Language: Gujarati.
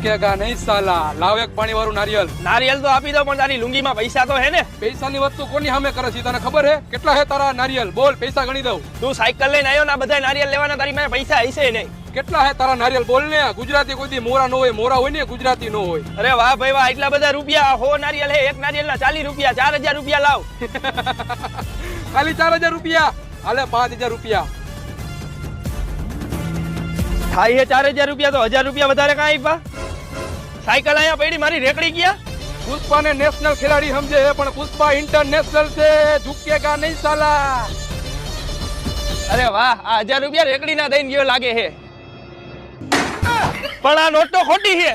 झुकेगा नहीं साला। लाव एक पानी वाળું नारियल। નારિયેલ તો આપી દો પણ તારી લુંગીમાં પૈસા તો હે ને? પૈસાની વસ્તુ કોની સામે કરે છે તને ખબર હે? કેટલા હે તારા નારિયેલ? બોલ, પૈસા ગણી દઉં। તું સાયકલ લઈને આવ્યો ને બધા નારિયેલ લેવાના, તારી પાસે પૈસા હશે નહીં। કેટલા હે તારા નારિયેલ? બોલ ને। ગુજરાતી કોઈ દી મોરા નો હોય, મોરા હોય ને ગુજરાતી નો હોય। અરે વાહ ભાઈ વાહ, એટલા બધા રૂપિયા? 100 નારિયેલ હે, એક નારિયેલના 40 રૂપિયા, 4000 રૂપિયા લાવ। ખાલી 4000 રૂપિયા? હાલે 5000 રૂપિયા થાય હે 4000 રૂપિયા તો 1000 રૂપિયા વધારે કાંઈ આપ્યા? સાયકલ અહીંયા પડી, મારી રેકડી ગયા। પુષ્પાને નેશનલ ખેલાડી સમજે છે પણ પુષ્પા ઇન્ટરનેશનલ છે। ઝુકેગા નહીં સાલા। અરે વાહ, આ 1000 રૂપિયા રેકડી ના દઈને ગયો લાગે છે, પણ આ નોટ તો ખોટી છે।